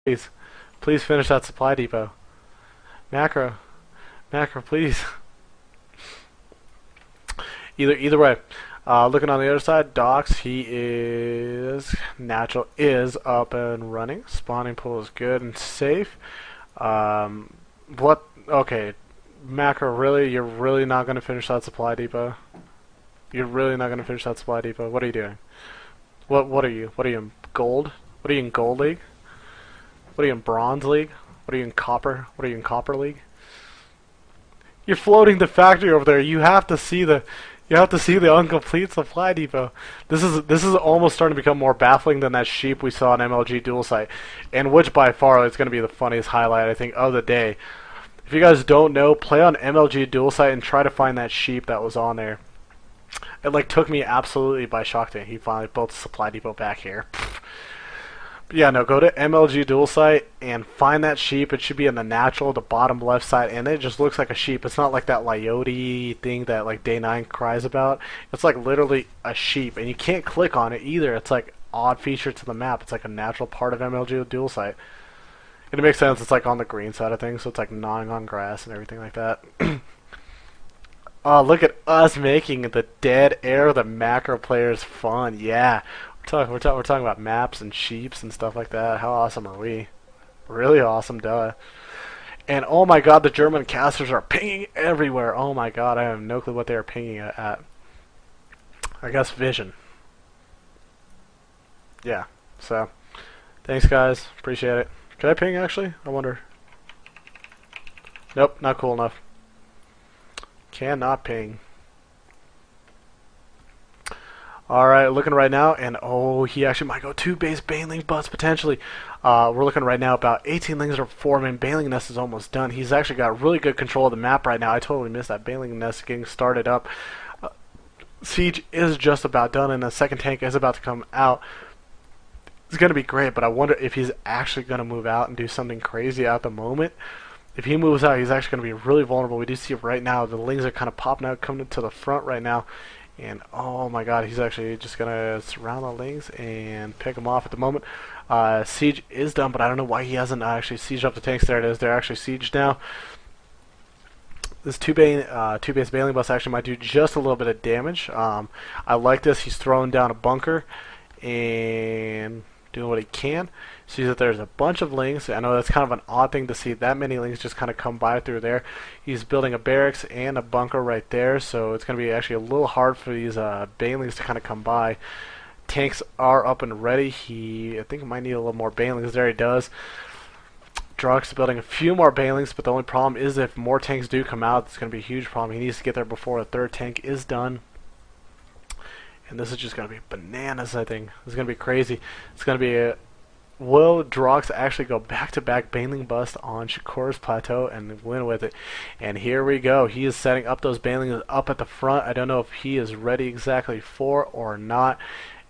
Please. Please finish that supply depot. Macro. Macro, please. Either way. Looking on the other side, Docs, he is natural is up and running. Spawning pool is good and safe. What? Okay, Macro, really? You're really not going to finish that supply depot? You're really not going to finish that supply depot? What are you doing? What are you? What are you in gold? What are you in gold league? What are you in bronze league? What are you in copper? What are you in copper league? You're floating the factory over there. You have to see the incomplete supply depot. This is almost starting to become more baffling than that sheep we saw on MLG Dual Site, and which by far is going to be the funniest highlight I think of the day. If you guys don't know, play on MLG Dual Site and try to find that sheep that was on there. It like took me absolutely by shock that he finally built a supply depot back here. Yeah, no, go to MLG Dual Site and find that sheep. It should be in the natural, the bottom left side, and it just looks like a sheep. It's not like that Lyote thing that like Day 9 cries about. It's like literally a sheep, and you can't click on it either. It's like odd feature to the map. It's like a natural part of MLG Dual Site. And it makes sense. It's like on the green side of things, so it's like gnawing on grass and everything like that. Oh, look at us making the dead air of the macro players fun. Yeah. We're talking about maps and sheeps and stuff like that. How awesome are we? Really awesome, duh. And oh my god, the German casters are pinging everywhere. Oh my god, I have no clue what they are pinging at. I guess vision. Yeah, so thanks guys, appreciate it. Can I ping actually? I wonder. Nope, not cool enough. Cannot ping. Alright, looking right now, and oh, he actually might go 2 base baneling butts potentially. We're looking right now about 18 lings are forming. Baneling nest is almost done. He's actually got really good control of the map right now. I totally missed that baneling nest getting started up. Siege is just about done, and the second tank is about to come out. It's going to be great, but I wonder if he's actually going to move out and do something crazy at the moment. If he moves out, he's actually going to be really vulnerable. We do see right now the lings are kind of popping out, coming to the front right now. And oh my god, he's actually just going to surround the lings and pick them off at the moment. Siege is done, but I don't know why he hasn't actually sieged up the tanks. There it is. They're actually sieged now. This two base baneling bus actually might do just a little bit of damage. I like this. He's throwing down a bunker and doing what he can. Sees that there's a bunch of lings. I know that's kind of an odd thing to see that many lings just kind of come by through there. He's building a barracks and a bunker right there, so it's going to be actually a little hard for these banelings to kind of come by. Tanks are up and ready. I think he might need a little more banelings. There he does. Drockzzz is building a few more banelings, but the only problem is if more tanks do come out, it's going to be a huge problem. He needs to get there before a third tank is done. And this is just going to be bananas, I think. This is going to be crazy. It's going to be a... Will Drockzzz actually go back-to-back baneling bust on Shakur's plateau and win with it? And here we go. He is setting up those banelings up at the front. I don't know if he is ready exactly for or not.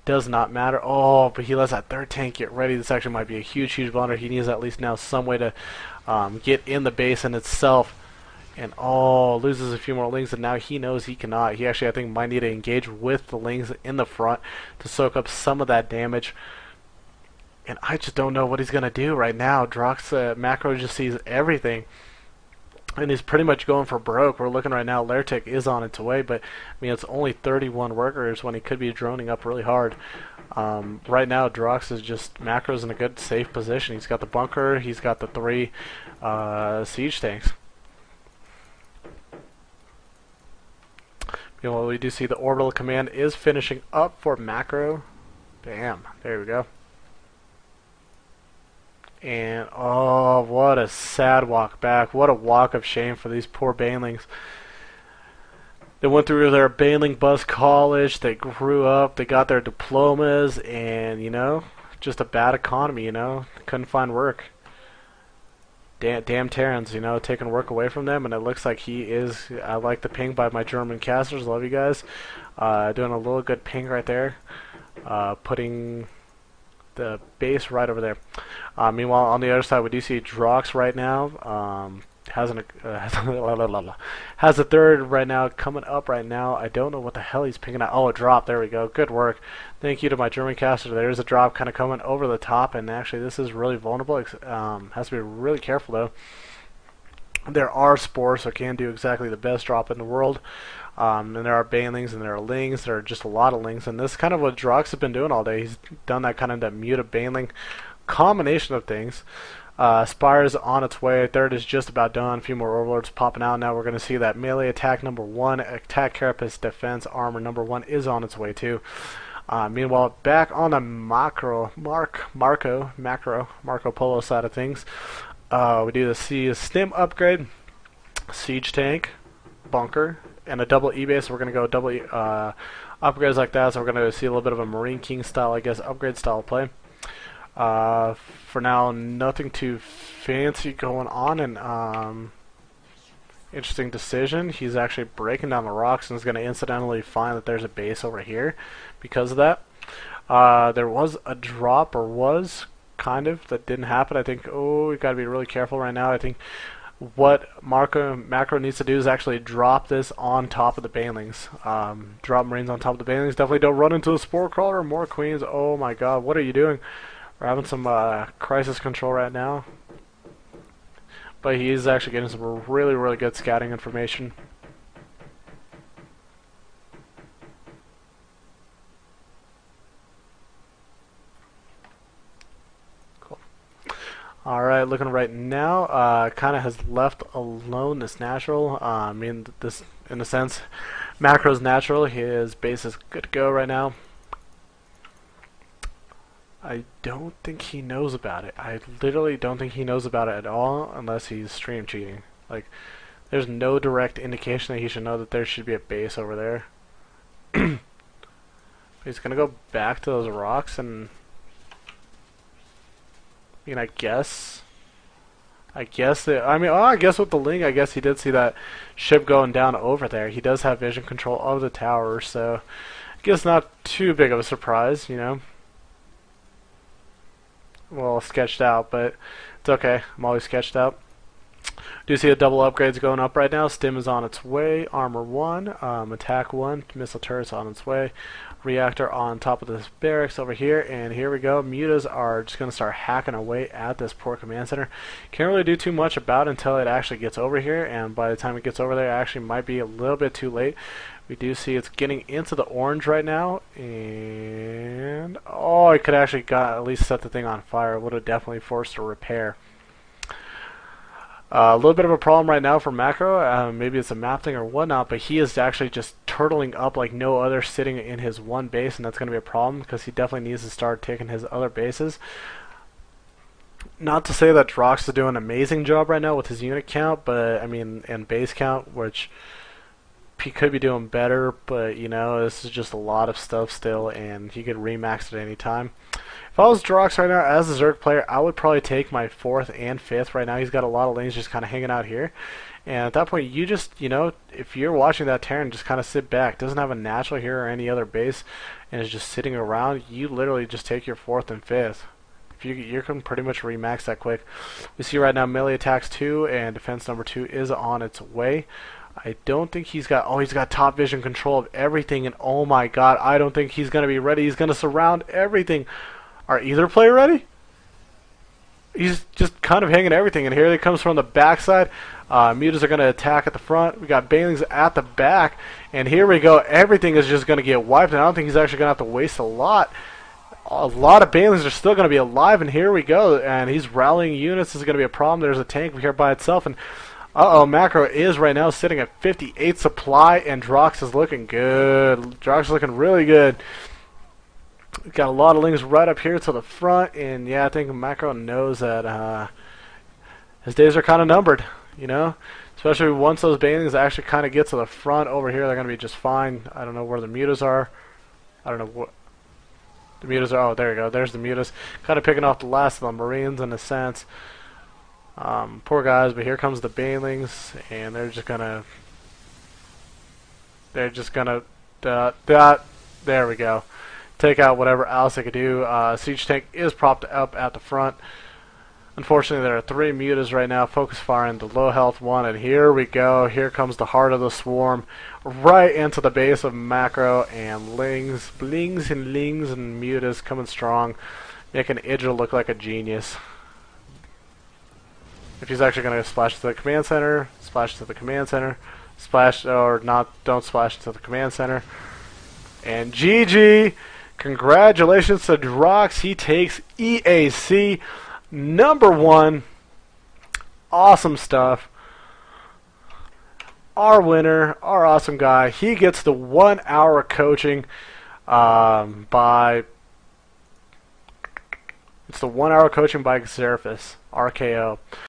Does not matter. Oh, but he lets that third tank get ready. This actually might be a huge blunder. He needs at least now some way to get in the basin itself. And oh, loses a few more lings, and now he knows he cannot. He actually, I think, might need to engage with the lings in the front to soak up some of that damage. And I just don't know what he's going to do right now. Drockzzz macro just sees everything. And he's pretty much going for broke. We're looking right now, Lairtic is on its way, but I mean, it's only 31 workers when he could be droning up really hard. Right now, Drockzzz is just, macro's in a good, safe position. He's got the bunker, he's got the 3 siege tanks. You know, we do see the orbital command is finishing up for macro. Bam, there we go. And oh, what a sad walk back. What a walk of shame for these poor banelings. They went through their baneling bus college, they grew up, they got their diplomas, and, you know, just a bad economy, you know. Couldn't find work. Damn Terrans, you know, taking work away from them, and it looks like he is. I like the ping by my German casters. Love you guys. Doing a little good ping right there. Putting the base right over there. Meanwhile, on the other side, we do see Drockzzz right now. has a third right now coming up right now. I don't know what the hell he's picking up. Oh, a drop. There we go. Good work. Thank you to my German caster. There's a drop kind of coming over the top, and actually this is really vulnerable. Has to be really careful though. There are spores, so can do exactly the best drop in the world. And there are banelings and there are lings. There are just a lot of lings, and this is kind of what Drockzzz has been doing all day. He's done that kind of that muta baneling combination of things. Spire is on its way. Third is just about done. A few more overlords popping out. Now we're going to see that melee attack number 1, attack carapace defense armor number 1 is on its way too. Meanwhile, back on the Marco Polo side of things, we do the stim upgrade, siege tank, bunker, and a double E-base. We're going to go double upgrades like that, so we're going to see a little bit of a Marine King style, I guess, upgrade style play. For now, nothing too fancy going on, and interesting decision. He's actually breaking down the rocks and is going to incidentally find that there's a base over here because of that. There was a drop, or was, kind of, that didn't happen. I think, we got to be really careful right now. I think what Macro needs to do is actually drop this on top of the banelings. Drop Marines on top of the banelings. Definitely don't run into a spore crawler or more queens. Oh my god, what are you doing? We're having some crisis control right now. But he's actually getting some really, really good scouting information. Cool. Alright, looking right now, kind of has left alone this natural. I mean, this, in a sense, Macro's natural. His base is good to go right now. I don't think he knows about it. I literally don't think he knows about it at all unless he's stream cheating. Like, there's no direct indication that he should know that there should be a base over there. He's gonna go back to those rocks and... I mean, I guess that, I guess with the Ling, I guess he did see that ship going down over there. He does have vision control of the tower, so I guess not too big of a surprise, you know. Well, sketched out, but it's okay. I'm always sketched out. Do you see the double upgrades going up right now? Stim is on its way. Armor 1, attack 1, missile turrets on its way. Reactor on top of this barracks over here, and here we go. Mutas are just going to start hacking away at this poor command center. Can't really do too much about it until it actually gets over here, and by the time it gets over there, it actually might be a little bit too late. We do see it's getting into the orange right now, and oh, it could actually at least set the thing on fire. It would have definitely forced a repair. A little bit of a problem right now for Macro. Maybe it's a map thing or whatnot, but he is actually just turtling up like no other, sitting in his one base, and that's going to be a problem because he definitely needs to start taking his other bases. Not to say that Drockzzz is doing an amazing job right now with his unit count, but I mean, and base count, which he could be doing better, but you know, this is just a lot of stuff still, and he could remax at any time. If I was Drockzzz right now as a Zerg player, I would probably take my 4th and 5th right now. He's got a lot of lanes just kind of hanging out here. And at that point, you just, you know, if you're watching that Terran, just kind of sit back. Doesn't have a natural here or any other base, and is just sitting around. You literally just take your 4th and 5th. If you can pretty much remax that quick. We see right now melee attacks 2 and defense number 2 is on its way. I don't think he's got, he's got top vision control of everything, and oh my god, I don't think he's going to be ready. He's going to surround everything. Are either player ready? He's just kind of hanging everything, and here he comes from the backside. Mutas are going to attack at the front. We got banelings at the back, and here we go. Everything is just going to get wiped, and I don't think he's actually going to have to waste a lot. A lot of banelings are still going to be alive, and here we go. And he's rallying units. This is going to be a problem. There's a tank here by itself, and Macro is right now sitting at 58 supply, and Drockzzz is looking good. Drockzzz is looking really good. Got a lot of lings right up here to the front, and yeah, I think Macro knows that his days are kind of numbered, you know? Especially once those banelings actually kind of get to the front over here, they're going to be just fine. I don't know where the mutas are. I don't know what the mutas are. Oh, there you go. There's the mutas. Kind of picking off the last of the Marines in a sense. Poor guys, but here comes the banelings, and they're just gonna there we go. Take out whatever else they could do. Siege tank is propped up at the front. Unfortunately, there are 3 mutas right now. Focus fire into low health 1, and here we go. Here comes the heart of the swarm, right into the base of macro, and blings and lings and mutas coming strong, making Idril look like a genius. If he's actually going to splash to the command center, splash to the command center, splash or not, don't splash to the command center. And GG! Congratulations to Drockzzz. He takes EAC #1. Awesome stuff. Our winner, our awesome guy, he gets the 1 hour coaching by Xeraphis, RKO.